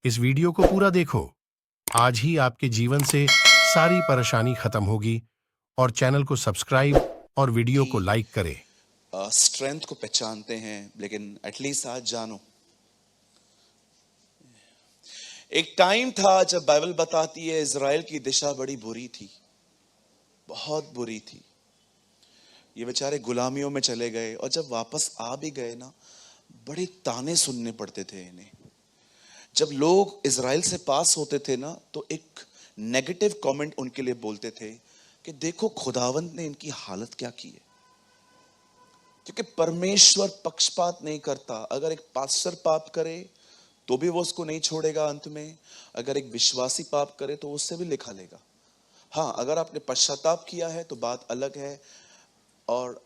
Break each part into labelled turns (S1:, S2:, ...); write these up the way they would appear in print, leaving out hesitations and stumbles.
S1: इस वीडियो को पूरा देखो। आज ही आपके जीवन से सारी परेशानी खत्म होगी। और चैनल को सब्सक्राइब और वीडियो को लाइक करें।
S2: स्ट्रेंथ को पहचानते हैं, लेकिन एटलीस्ट आज जानो, एक टाइम था जब बाइबल बताती है इजराइल की दिशा बड़ी बुरी थी, बहुत बुरी थी। ये बेचारे गुलामियों में चले गए और जब वापस आ भी गए ना, बड़े ताने सुनने पड़ते थे इन्हें। जब लोग इजराइल से पास होते थे ना, तो एक नेगेटिव कमेंट उनके लिए बोलते थे कि देखो खुदावंत ने इनकी हालत क्या की है। क्योंकि परमेश्वर पक्षपात नहीं करता। अगर एक पास्टर पाप करे तो भी वो उसको नहीं छोड़ेगा अंत में। अगर एक विश्वासी पाप करे तो उससे भी लिखा लेगा। हाँ, अगर आपने पश्चाताप किया है तो बात अलग है। और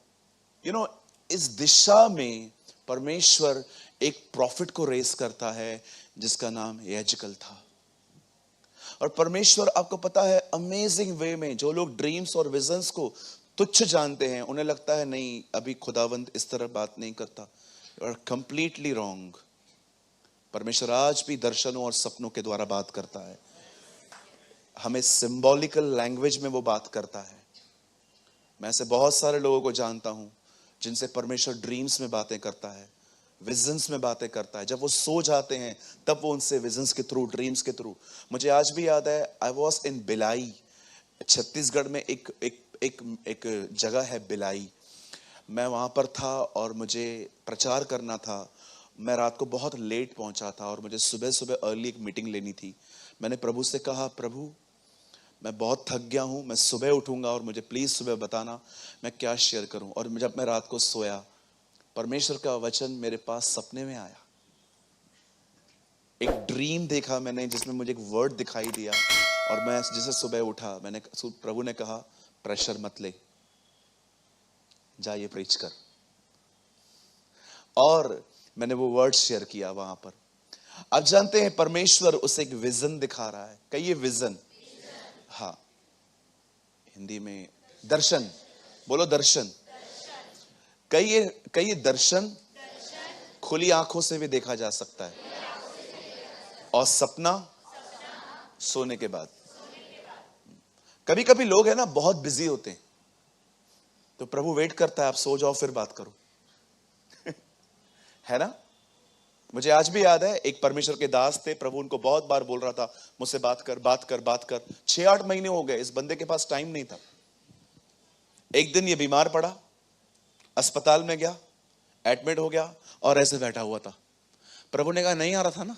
S2: इस दिशा में परमेश्वर एक प्रॉफिट को रेस करता है जिसका नाम याजकल था। और परमेश्वर, आपको पता है, अमेजिंग वे में, जो लोग ड्रीम्स और विजन्स को तुच्छ जानते हैं, उन्हें लगता है नहीं, अभी खुदावंत इस तरह बात नहीं करता। You are completely wrong. परमेश्वर आज भी दर्शनों और सपनों के द्वारा बात करता है। हमें सिंबॉलिकल लैंग्वेज में वो बात करता है। मैं ऐसे बहुत सारे लोगों को जानता हूं जिनसे परमेश्वर ड्रीम्स में बातें करता है, विजन्स में बातें करता है। जब वो सो जाते हैं तब वो उनसे विजन्स के थ्रू, ड्रीम्स के थ्रू। मुझे आज भी याद है, आई वॉज इन बिलाई, छत्तीसगढ़ में एक एक एक एक जगह है बिलाई। मैं वहां पर था और मुझे प्रचार करना था। मैं रात को बहुत लेट पहुंचा था और मुझे सुबह सुबह अर्ली एक मीटिंग लेनी थी। मैंने प्रभु से कहा, प्रभु मैं बहुत थक गया हूं, मैं सुबह उठूंगा और मुझे प्लीज सुबह बताना मैं क्या शेयर करूं। और जब मैं रात को सोया, परमेश्वर का वचन मेरे पास सपने में आया। एक ड्रीम देखा मैंने जिसमें मुझे एक वर्ड दिखाई दिया। और मैं जैसे सुबह उठा, प्रभु ने कहा, प्रेशर मत ले, जा ये प्रीच कर। और मैंने वो वर्ड शेयर किया वहां पर। आप जानते हैं, परमेश्वर उसे एक विजन दिखा रहा है। कहिए विजन। हाँ, हिंदी में दर्शन बोलो, दर्शन। कहिए दर्शन खुली आंखों से भी देखा जा सकता है, और सपना सोने के बाद। कभी कभी लोग है ना, बहुत बिजी होते हैं, तो प्रभु वेट करता है आप सो जाओ फिर बात करो। है ना। मुझे आज भी याद है, एक परमेश्वर के दास थे, प्रभु उनको बहुत बार बोल रहा था मुझसे बात कर बात कर बात कर। 6-8 महीने हो गए, इस बंदे के पास टाइम नहीं था। एक दिन ये बीमार पड़ा, अस्पताल में गया, एडमिट हो गया और ऐसे बैठा हुआ था। प्रभु ने कहा, नहीं आ रहा था ना,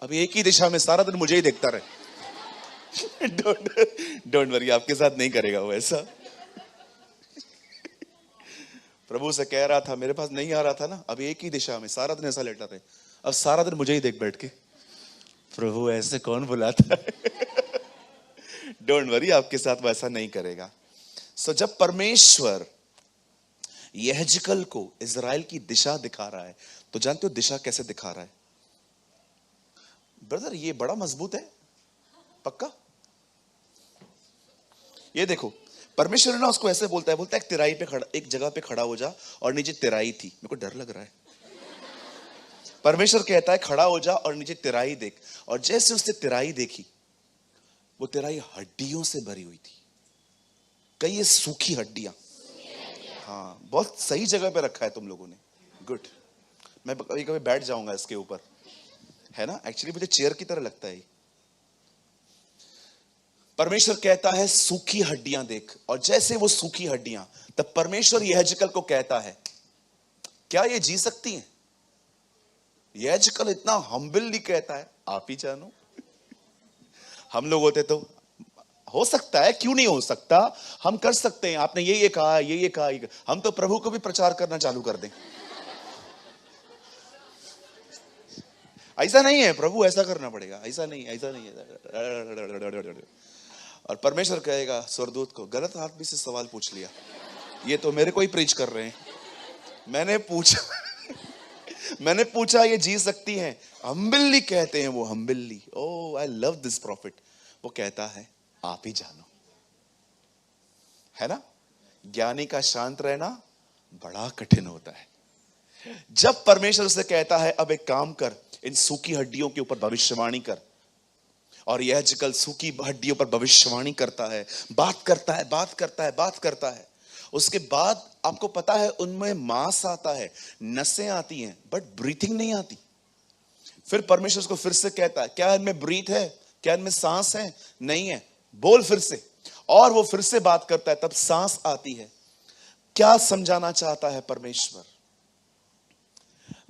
S2: अभी एक ही दिशा में सारा दिन मुझे ही देखता रहे। डोंट वरी, आपके साथ नहीं करेगा वो ऐसा। प्रभु से कह रहा था, मेरे पास नहीं आ रहा था ना, अभी एक ही दिशा में सारा दिन ऐसा लेटा रहे, अब सारा दिन मुझे ही देख बैठ के। प्रभु ऐसे कौन बुलाता है। डोंट वरी, आपके साथ वैसा नहीं करेगा। सो जब परमेश्वर यहजकल को इजराइल की दिशा दिखा रहा है, तो जानते हो दिशा कैसे दिखा रहा है? ब्रदर, ये बड़ा मजबूत है, पक्का। ये देखो, परमेश्वर ना उसको ऐसे बोलता है एक तिराई पे खड़ा, एक जगह पे खड़ा हो जा, और नीचे तिराई थी। मेरे को डर लग रहा है। परमेश्वर कहता है खड़ा हो जा और नीचे तिराई देख। और जैसे उसने तिराई देखी, वो तिराई हड्डियों से भरी हुई थी। कई ये सूखी हड्डियां। हाँ, बहुत सही जगह पे रखा है तुम लोगों ने, गुड। मैं कभी कभी बैठ जाऊंगा इसके ऊपर, है ना। एक्चुअली मुझे चेयर की तरह लगता है। परमेश्वर कहता है सूखी हड्डियां देख। और जैसे वो सूखी हड्डियां, तब परमेश्वर यहजकल को कहता है, क्या ये जी सकती हैं? यहजकल इतना हम्बली कहता है, आप ही जानो। हम लोग होते तो, हो सकता है, क्यों नहीं हो सकता, हम कर सकते हैं, आपने ये कहा, ये कहा, हम तो प्रभु को भी प्रचार करना चालू कर दें। ऐसा नहीं है, प्रभु ऐसा करना पड़ेगा, ऐसा नहीं, ऐसा नहीं है। और परमेश्वर कहेगा स्वर्गदूत को, गलत आदमी से सवाल पूछ लिया, ये तो मेरे को ही प्रीच कर रहे हैं। मैंने पूछा ये जी सकती हैं? हम्बली कहते हैं वो, humbly. Oh, I love this profit. वो कहता है आप ही जानो, है ना। ज्ञानी का शांत रहना बड़ा कठिन होता है। जब परमेश्वर से कहता है अब एक काम कर, इन सूखी हड्डियों के ऊपर भविष्यवाणी कर। और यह आजकल सूखी हड्डियों पर भविष्यवाणी करता है, बात करता है। उसके बाद आपको पता है उनमें मांस आता है, नसें आती हैं, बट ब्रीथिंग नहीं आती। फिर परमेश्वर उसको फिर से कहता है, क्या इनमें ब्रीथ है, क्या इनमें सांस है? नहीं है, बोल फिर से। और वो फिर से बात करता है, तब सांस आती है। क्या समझाना चाहता है परमेश्वर?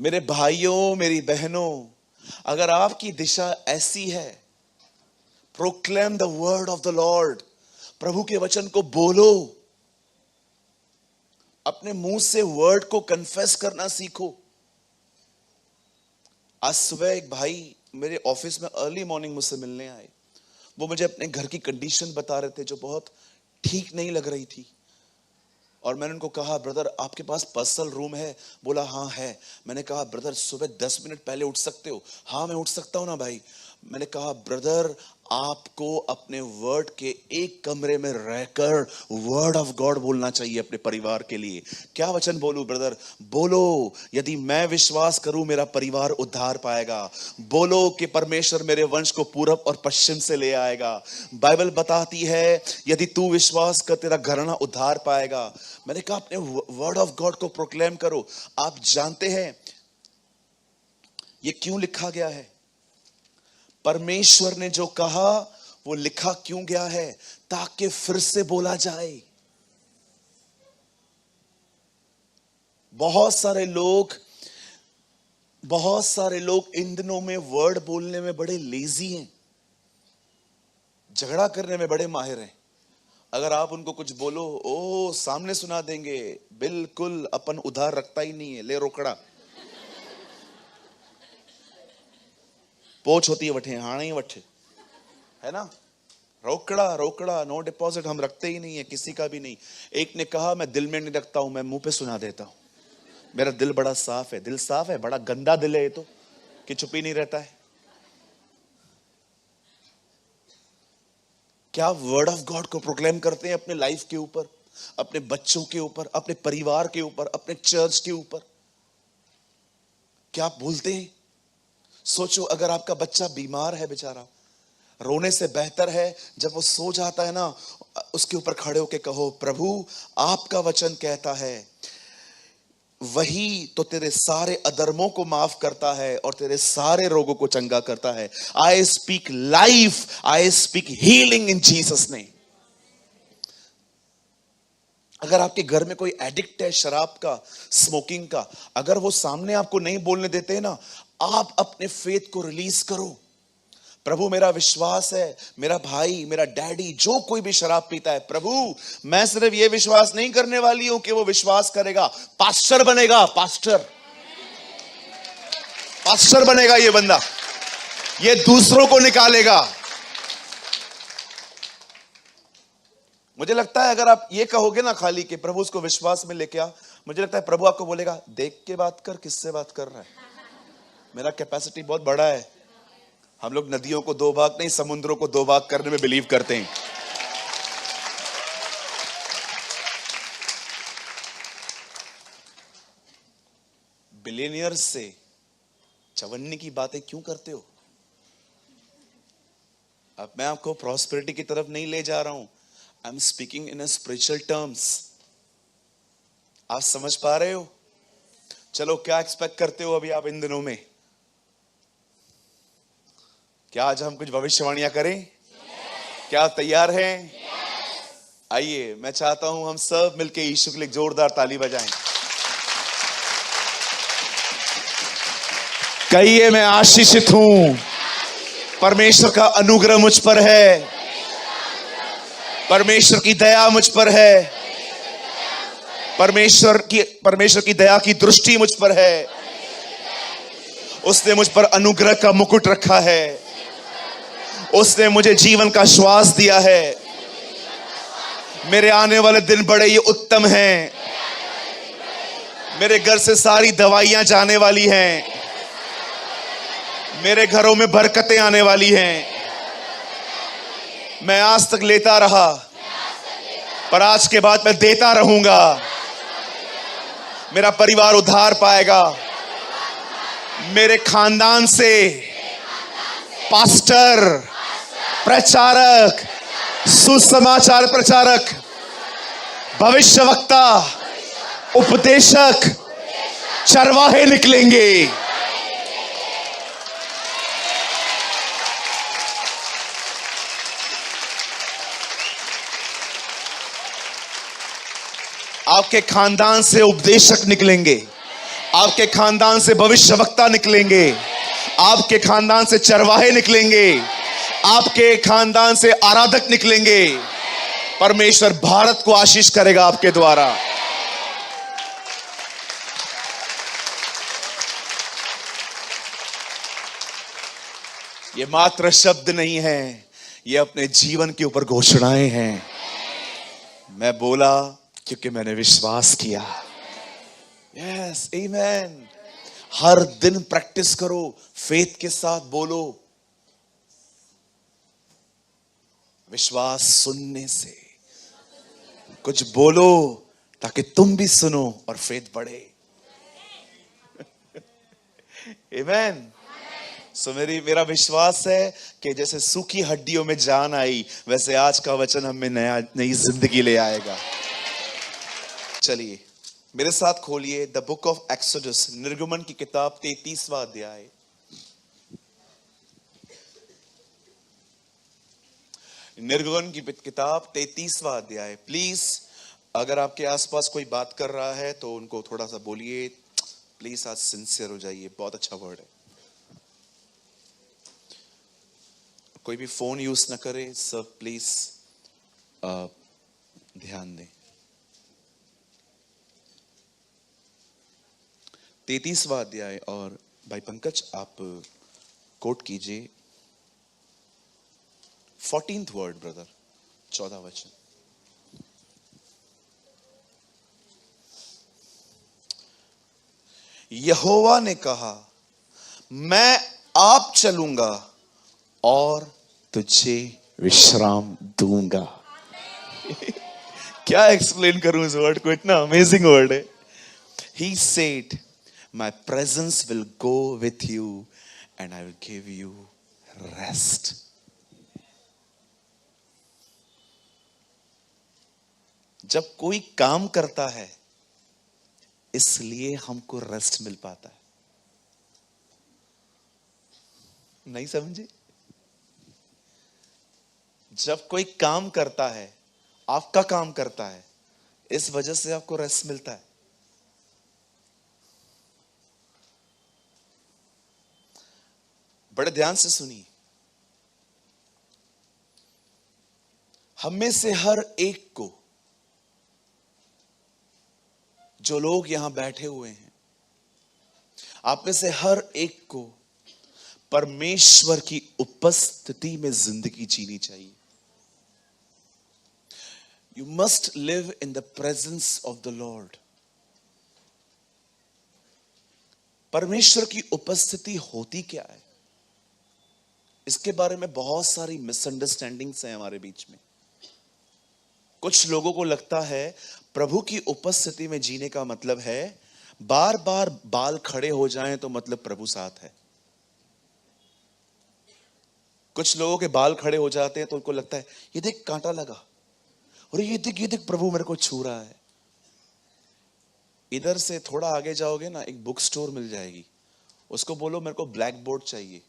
S2: मेरे भाइयों, मेरी बहनों, अगर आपकी दिशा ऐसी है, proclaim the word of the Lord, प्रभु के वचन को बोलो, अपने मुंह से वर्ड को कन्फेस करना सीखो। आज सुबह एक भाई मेरे ऑफिस में अर्ली मॉर्निंग मुझसे मिलने आए। वो मुझे अपने घर की कंडीशन बता रहे थे जो बहुत ठीक नहीं लग रही थी। और मैंने उनको कहा, ब्रदर आपके पास पर्सनल रूम है? बोला हाँ है। मैंने कहा, ब्रदर सुबह 10 मिनट पहले उठ सकते हो? हाँ मैं उठ सकता हूं ना भाई। मैंने कहा, ब्रदर आपको अपने वर्ड के एक कमरे में रहकर वर्ड ऑफ गॉड बोलना चाहिए अपने परिवार के लिए। क्या वचन बोलूं ब्रदर? बोलो, यदि मैं विश्वास करूं मेरा परिवार उद्धार पाएगा। बोलो कि परमेश्वर मेरे वंश को पूरब और पश्चिम से ले आएगा। बाइबल बताती है यदि तू विश्वास कर तेरा घराना उद्धार पाएगा। मैंने कहा अपने वर्ड ऑफ गॉड को प्रोक्लेम करो। आप जानते हैं ये क्यों लिखा गया है? परमेश्वर ने जो कहा वो लिखा क्यों गया है? ताकि फिर से बोला जाए। बहुत सारे लोग इन दिनों में वर्ड बोलने में बड़े लेजी हैं, झगड़ा करने में बड़े माहिर हैं। अगर आप उनको कुछ बोलो, ओ सामने सुना देंगे, बिल्कुल अपन उधार रखता ही नहीं है, ले रोकड़ा। पोछ होती है वठे, हाँ नहीं वठे, है ना? रोकड़ा, नो डिपॉजिट हम रखते ही नहीं है, किसी का भी नहीं। एक ने कहा मैं दिल में नहीं रखता हूं, मैं मुंह पे सुना देता हूं। मेरा दिल बड़ा साफ है। दिल साफ है? बड़ा गंदा दिल है ये तो, कि चुप ही नहीं रहता है। क्या वर्ड ऑफ गॉड को प्रोक्लेम करते हैं अपने लाइफ के ऊपर, अपने बच्चों के ऊपर, अपने परिवार के ऊपर, अपने चर्च के ऊपर? क्या आप बोलते हैं? सोचो, अगर आपका बच्चा बीमार है, बेचारा, रोने से बेहतर है जब वो सो जाता है ना, उसके ऊपर खड़े होके कहो, प्रभु आपका वचन कहता है वही तो तेरे सारे अधर्मों को माफ करता है और तेरे सारे रोगों को चंगा करता है। I speak life, I speak healing in Jesus name. अगर आपके घर में कोई एडिक्ट है शराब का, स्मोकिंग का, अगर वो सामने आपको नहीं बोलने देते हैं ना, आप अपने फेथ को रिलीज करो। प्रभु मेरा विश्वास है, मेरा भाई, मेरा डैडी, जो कोई भी शराब पीता है, प्रभु मैं सिर्फ ये विश्वास नहीं करने वाली हूं कि वो विश्वास करेगा, पास्टर बनेगा। पास्टर बनेगा ये बंदा, ये दूसरों को निकालेगा। मुझे लगता है अगर आप ये कहोगे ना खाली कि प्रभु उसको विश्वास में लेके आ, मुझे लगता है प्रभु आपको बोलेगा, देख के बात कर, किससे बात कर रहा है? मेरा कैपेसिटी बहुत बड़ा है। हम लोग नदियों को दो भाग नहीं, समुद्रों को दो भाग करने में बिलीव करते हैं। बिलियनियर्स से चवन्नी की बातें क्यों करते हो? अब मैं आपको प्रॉस्पेरिटी की तरफ नहीं ले जा रहा हूं, I am speaking in a spiritual terms. आप समझ पा रहे हो? चलो, क्या एक्सपेक्ट करते हो अभी आप इन दिनों में? क्या आज हम कुछ भविष्यवाणियां करें? क्या आप तैयार हैं? आइए, मैं चाहता हूं हम सब मिलके यीशु के लिए जोरदार ताली बजाएं। कहिए, मैं आशीषित हूं, परमेश्वर का अनुग्रह मुझ पर है, परमेश्वर की दया मुझ पर है, परमेश्वर की दया की दृष्टि मुझ पर है। उसने मुझ पर अनुग्रह का मुकुट रखा है, उसने मुझे जीवन का श्वास दिया है। मेरे आने वाले दिन बड़े ही उत्तम हैं। मेरे घर से सारी दवाइयां जाने वाली हैं। मेरे घरों में बरकतें आने वाली हैं। मैं आज तक लेता रहा, पर आज के बाद मैं देता रहूंगा। मेरा परिवार उद्धार पाएगा। मेरे खानदान से पास्टर, प्रचारक, सुसमाचार प्रचारक, भविष्यवक्ता, उपदेशक, चरवाहे निकलेंगे। आपके खानदान से उपदेशक निकलेंगे, आपके खानदान से भविष्यवक्ता निकलेंगे, आपके खानदान से चरवाहे निकलेंगे, आपके खानदान से आराधक निकलेंगे। परमेश्वर भारत को आशीष करेगा आपके द्वारा। ये मात्र शब्द नहीं है, ये अपने जीवन के ऊपर घोषणाएं हैं। मैं बोला क्योंकि मैंने विश्वास किया। यस, आमीन। हर दिन प्रैक्टिस करो, फेथ के साथ बोलो। विश्वास सुनने से, कुछ बोलो ताकि तुम भी सुनो और फेथ बढ़े। आमीन। सो मेरा विश्वास है कि जैसे सूखी हड्डियों में जान आई, वैसे आज का वचन हमें नई जिंदगी ले आएगा। चलिए मेरे साथ खोलिए द बुक ऑफ एक्सोडस, निर्गमन की किताब 33वां अध्याय। निर्गमन की किताब 33वां अध्याय। प्लीज अगर आपके आसपास कोई बात कर रहा है तो उनको थोड़ा सा बोलिए, प्लीज आज सिंसियर हो जाइए। बहुत अच्छा वर्ड है। कोई भी फोन यूज ना करे, सब प्लीज ध्यान दें। 33वां अध्याय, और भाई पंकज आप कोट कीजिए 14th वर्ड ब्रदर, 14 वचन। यहोवा ने कहा, मैं आप चलूंगा और तुझे विश्राम दूंगा। क्या एक्सप्लेन करूं इस वर्ड को, इतना अमेजिंग वर्ड है। He said, my presence will go with you and I will give you rest. जब कोई काम करता है इसलिए हमको रेस्ट मिल पाता है। नहीं समझे? जब कोई काम करता है, आपका काम करता है, इस वजह से आपको रेस्ट मिलता है। बड़े ध्यान से सुनिए। हम में से हर एक को, जो लोग यहां बैठे हुए हैं, आप में से हर एक को परमेश्वर की उपस्थिति में जिंदगी जीनी चाहिए। You must live in the presence of the Lord. परमेश्वर की उपस्थिति होती क्या है, इसके बारे में बहुत सारी मिसअंडरस्टैंडिंग्स हैं हमारे बीच में। कुछ लोगों को लगता है प्रभु की उपस्थिति में जीने का मतलब है बार बार बाल खड़े हो जाएं तो मतलब प्रभु साथ है। कुछ लोगों के बाल खड़े हो जाते हैं तो उनको लगता है ये देख कांटा लगा, और ये देख प्रभु मेरे को छू रहा है। इधर से थोड़ा आगे जाओगे ना, एक बुक स्टोर मिल जाएगी, उसको बोलो मेरे को ब्लैक बोर्ड चाहिए।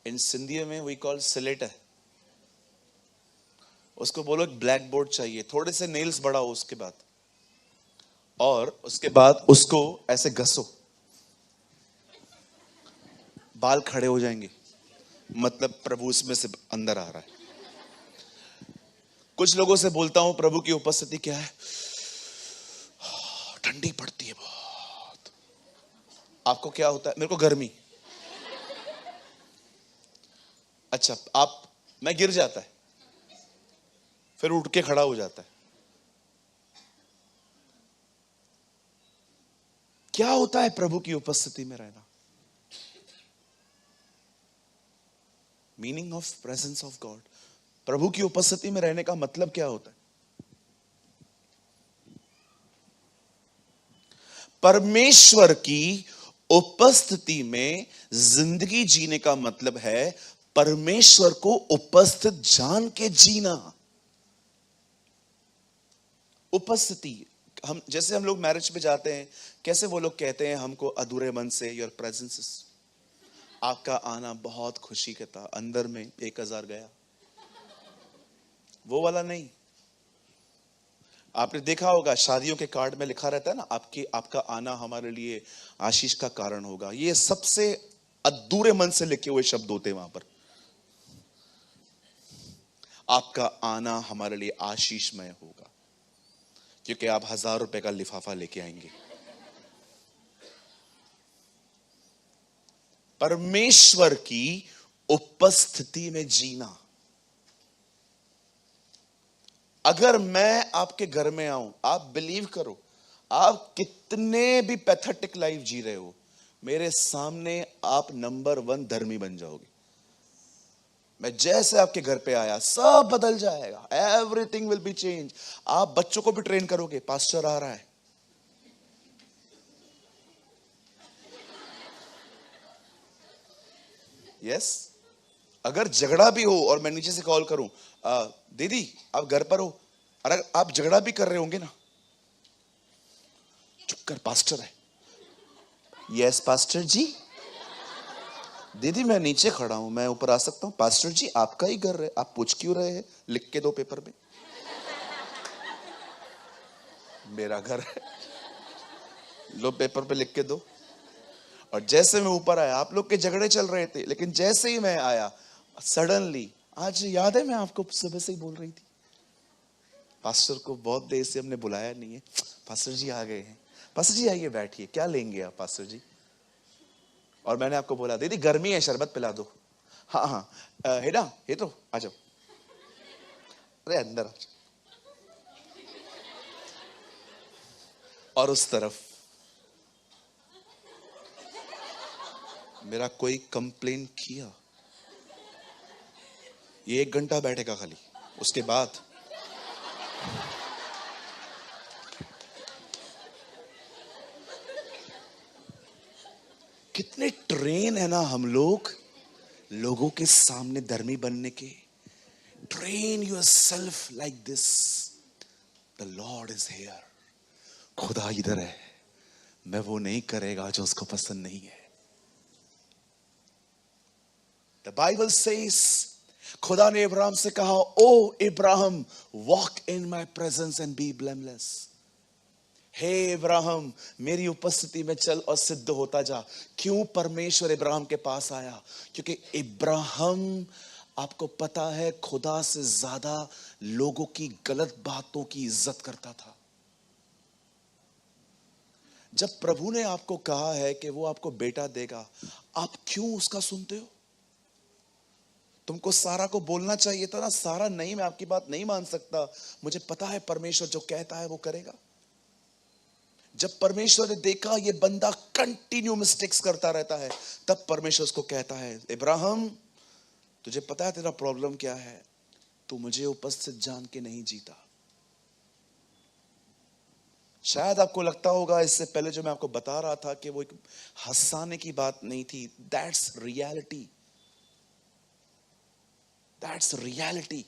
S2: इन सिंधी में वी कॉल सिलेट है, उसको बोलो एक ब्लैक बोर्ड चाहिए, थोड़े से नेल्स बढ़ाओ उसके बाद, और उसके बाद उसको ऐसे घसो, बाल खड़े हो जाएंगे, मतलब प्रभु उसमें से अंदर आ रहा है। कुछ लोगों से बोलता हूं प्रभु की उपस्थिति क्या है, ठंडी पड़ती है बहुत। आपको क्या होता है? मेरे को गर्मी। अच्छा, मैं गिर जाता है, फिर उठ के खड़ा हो जाता है। क्या होता है प्रभु की उपस्थिति में रहना? Meaning of presence of God. प्रभु की उपस्थिति में रहने का मतलब क्या होता है? परमेश्वर की उपस्थिति में जिंदगी जीने का मतलब है परमेश्वर को उपस्थित जान के जीना। उपस्थिति, हम जैसे हम लोग मैरिज पे जाते हैं, कैसे वो लोग कहते हैं हमको अधूरे मन से, योर प्रेजेंस, आपका आना बहुत खुशी का था, अंदर में 1000 गया, वो वाला नहीं। आपने देखा होगा शादियों के कार्ड में लिखा रहता है ना, आपका आना हमारे लिए आशीष का कारण होगा। ये सबसे अधूरे मन से लिखे हुए शब्द होते हैं वहां पर। आपका आना हमारे लिए आशीषमय होगा क्योंकि आप 1000 रुपए का लिफाफा लेके आएंगे। परमेश्वर की उपस्थिति में जीना। अगर मैं आपके घर में आऊं, आप बिलीव करो, आप कितने भी पैथेटिक लाइफ जी रहे हो, मेरे सामने आप नंबर 1 धर्मी बन जाओगे। मैं जैसे आपके घर पे आया सब बदल जाएगा, एवरीथिंग विल बी चेंज। आप बच्चों को भी ट्रेन करोगे, पास्टर आ रहा है, यस। अगर झगड़ा भी हो और मैं नीचे से कॉल करूं, दीदी आप घर पर हो, अगर आप झगड़ा भी कर रहे होंगे ना, चुप कर, पास्टर है। यस पास्टर जी। दीदी मैं नीचे खड़ा हूं, मैं ऊपर आ सकता हूं? पास्टर जी आपका ही घर है, आप पूछ क्यों रहे हैं? लिख के दो पेपर में। मेरा घर है, लो पेपर पे लिख के दो। और जैसे मैं ऊपर आया, आप लोग के झगड़े चल रहे थे, लेकिन जैसे ही मैं आया सडनली, आज याद है मैं आपको सुबह से ही बोल रही थी, पास्टर को बहुत देर से हमने बुलाया नहीं है, पास्टर जी आ गए हैं। पास्टर जी आइए बैठिए, क्या लेंगे आप पास्टर जी? और मैंने आपको बोला दीदी गर्मी है, शरबत पिला दो। हाँ हाँ हेडा ये तो आ जाओ, अरे अंदर आ जाओ। और उस तरफ मेरा कोई कंप्लेन किया, ये 1 घंटा बैठेगा खाली, उसके बाद कितने ट्रेन है ना हम लोग लोगों के सामने धर्मी बनने के। Train your self like this, the Lord is here, खुदा इधर है, मैं वो नहीं करेगा जो उसको पसंद नहीं है। द बाइबल सेज, खुदा ने इब्राहिम से कहा, O Ibrahim walk in my presence and be blameless. हे इब्राहिम मेरी उपस्थिति में चल और सिद्ध होता जा। क्यों परमेश्वर इब्राहिम के पास आया? क्योंकि इब्राहिम, आपको पता है, खुदा से ज्यादा लोगों की गलत बातों की इज्जत करता था। जब प्रभु ने आपको कहा है कि वो आपको बेटा देगा, आप क्यों उसका सुनते हो? तुमको सारा को बोलना चाहिए था ना, सारा नहीं, मैं आपकी बात नहीं मान सकता, मुझे पता है परमेश्वर जो कहता है वो करेगा। जब परमेश्वर ने देखा ये बंदा कंटिन्यू मिस्टेक्स करता रहता है, तब परमेश्वर उसको कहता है, इब्राहिम तुझे पता है तेरा प्रॉब्लम क्या है? तू मुझे उपस्थित जान के नहीं जीता। शायद आपको लगता होगा इससे पहले जो मैं आपको बता रहा था कि वो एक हंसाने की बात नहीं थी। That's reality, that's reality.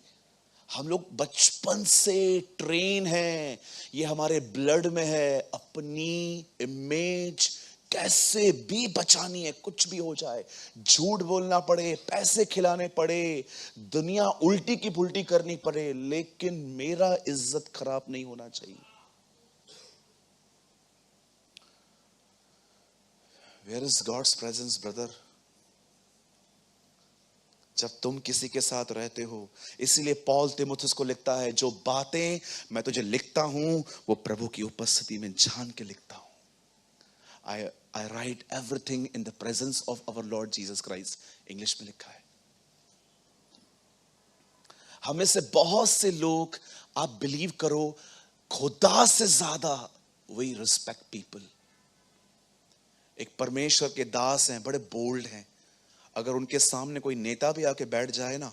S2: हम लोग बचपन से ट्रेन हैं, ये हमारे ब्लड में है, अपनी इमेज कैसे भी बचानी है, कुछ भी हो जाए, झूठ बोलना पड़े, पैसे खिलाने पड़े, दुनिया उल्टी की पुल्टी करनी पड़े, लेकिन मेरा इज्जत खराब नहीं होना चाहिए। Where is God's presence, brother? जब तुम किसी के साथ रहते हो, इसीलिए पॉल तीमुथियुस को लिखता है, जो बातें मैं तुझे लिखता हूं वो प्रभु की उपस्थिति में जान के लिखता हूं। I write everything in the presence of our Lord Jesus Christ, English में लिखा है। हमें से बहुत से लोग, आप बिलीव करो, खुदा से ज्यादा वी रिस्पेक्ट पीपल। एक परमेश्वर के दास हैं, बड़े बोल्ड हैं, अगर उनके सामने कोई नेता भी आके बैठ जाए ना,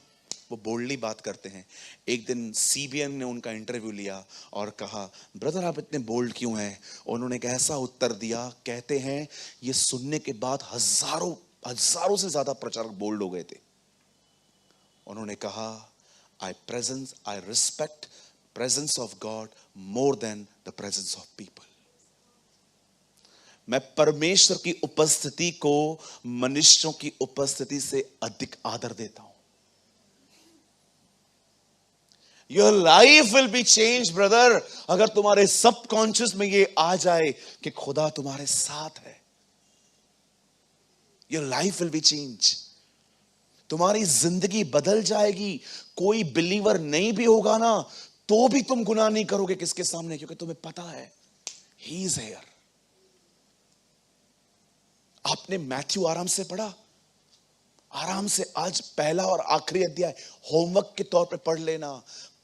S2: वो बोल्डली बात करते हैं। एक दिन सीबीएन ने उनका इंटरव्यू लिया और कहा, ब्रदर आप इतने बोल्ड क्यों हैं? उन्होंने एक ऐसा उत्तर दिया, कहते हैं ये सुनने के बाद हजारों से ज्यादा प्रचारक बोल्ड हो गए थे। उन्होंने कहा, I respect presence of God more than the presence of people. मैं परमेश्वर की उपस्थिति को मनुष्यों की उपस्थिति से अधिक आदर देता हूं। Your life will be change brother, अगर तुम्हारे सबकॉन्शियस में ये आ जाए कि खुदा तुम्हारे साथ है। Your life will be change, तुम्हारी जिंदगी बदल जाएगी। कोई बिलीवर नहीं भी होगा ना, तो भी तुम गुनाह नहीं करोगे। किसके सामने? क्योंकि तुम्हें पता है ही इज हियर। आपने मैथ्यू आराम से पढ़ा? आराम से आज पहला और आखिरी अध्याय होमवर्क के तौर पे पढ़ लेना।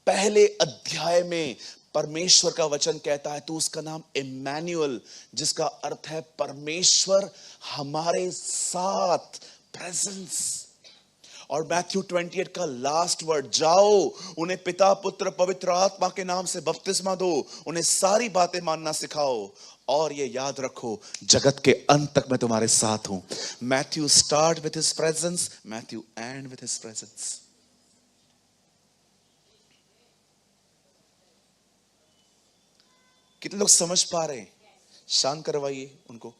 S2: पहले अध्याय में परमेश्वर का वचन कहता है, तो उसका नाम इम्मैनुअल, जिसका अर्थ है परमेश्वर हमारे साथ, प्रेजेंस। और मैथ्यू 28 का लास्ट वर्ड, जाओ उन्हें पिता पुत्र पवित्र आत्मा के नाम से बपतिस्मा दो, उन्हें सारी बातें मानना सिखाओ, और ये याद रखो जगत के अंत तक मैं तुम्हारे साथ हूं। Matthew start with his presence, Matthew and with his presence. कितने लोग समझ पा रहे हैं? शांत करवाइए उनको।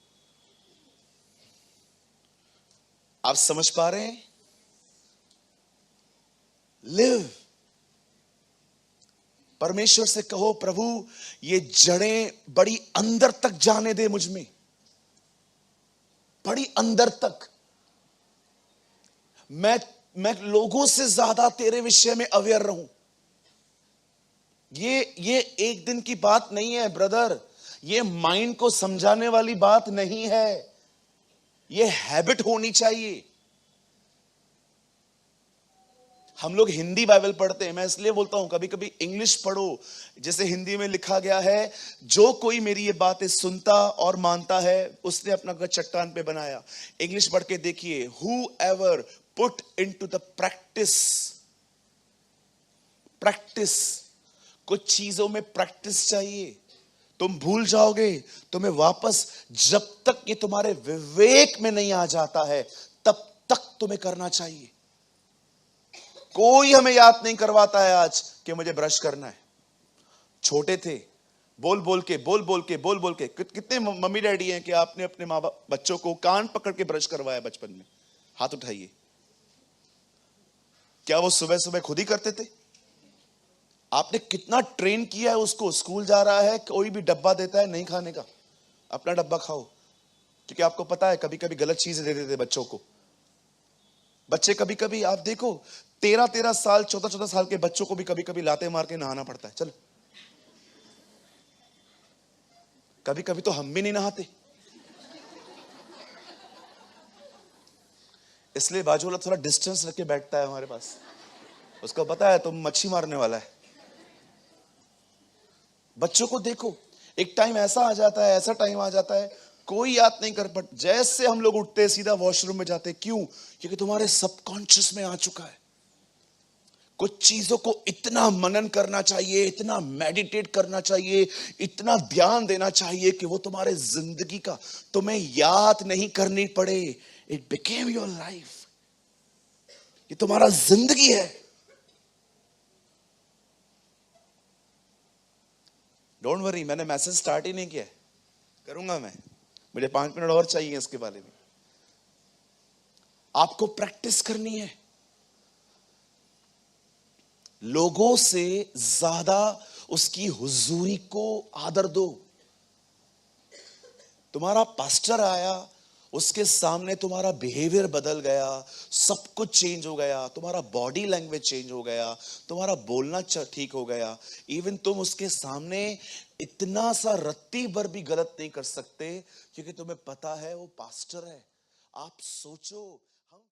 S2: आप समझ पा रहे हैं? लिव। परमेश्वर से कहो, प्रभु ये जड़ें बड़ी अंदर तक जाने दे मुझ में, बड़ी अंदर तक। मैं लोगों से ज्यादा तेरे विषय में अवेयर रहूं। ये एक दिन की बात नहीं है ब्रदर, ये माइंड को समझाने वाली बात नहीं है, ये हैबिट होनी चाहिए। हम लोग हिंदी बाइबल पढ़ते हैं, मैं इसलिए बोलता हूं कभी कभी इंग्लिश पढ़ो। जैसे हिंदी में लिखा गया है, जो कोई मेरी ये बातें सुनता और मानता है उसने अपना घर चट्टान पे बनाया। इंग्लिश पढ़ के देखिए, who ever put into the practice. कुछ चीजों में प्रैक्टिस चाहिए। तुम भूल जाओगे, तुम्हें वापस, जब तक ये तुम्हारे विवेक में नहीं आ जाता है तब तक तुम्हें करना चाहिए। कोई हमें याद नहीं करवाता है आज कि मुझे ब्रश करना है। छोटे थे, बोल बोल के कितने मम्मी डैडी हैं कि आपने अपने माँ बाप बच्चों को कान पकड़ के ब्रश करवाया बचपन में? हाथ उठाइए। क्या वो सुबह सुबह खुद ही करते थे? आपने कितना ट्रेन किया है उसको? स्कूल जा रहा है, कोई भी डब्बा देता है नहीं खाने का, अपना डब्बा खाओ, क्योंकि आपको पता है कभी कभी गलत चीजें दे देते बच्चों को। बच्चे कभी कभी आप देखो 13-13 साल 14-14 साल के बच्चों को भी कभी कभी लाते मार के नहाना पड़ता है। चल, कभी कभी तो हम भी नहीं नहाते, इसलिए बाजू वाला थोड़ा डिस्टेंस रख के बैठता है हमारे पास। उसको पता है तुम मच्छी मारने वाला है। बच्चों को देखो, एक टाइम ऐसा आ जाता है, ऐसा टाइम आ जाता है, कोई याद नहीं कर पाता। जैसे हम लोग उठते हैं सीधा वॉशरूम में जाते, क्यों? क्योंकि तुम्हारे सबकॉन्शियस में आ चुका है। कुछ चीजों को इतना मनन करना चाहिए, इतना मेडिटेट करना चाहिए, इतना ध्यान देना चाहिए कि वो तुम्हारे जिंदगी का तुम्हें याद नहीं करनी पड़े। इट बिकेम योर लाइफ, ये तुम्हारा जिंदगी है। डोंट वरी, मैंने मैसेज स्टार्ट ही नहीं किया, करूंगा मैं। मुझे 5 मिनट और चाहिए इसके बारे में। आपको प्रैक्टिस करनी है। लोगों से ज्यादा उसकी हुजूरी को आदर दो। तुम्हारा पास्टर आया, उसके सामने तुम्हारा बिहेवियर बदल गया, सब कुछ चेंज हो गया, तुम्हारा बॉडी लैंग्वेज चेंज हो गया, तुम्हारा बोलना ठीक हो गया। इवन तुम उसके सामने इतना सा रत्ती भर भी गलत नहीं कर सकते, क्योंकि तुम्हें पता है वो पास्टर है। आप सोचो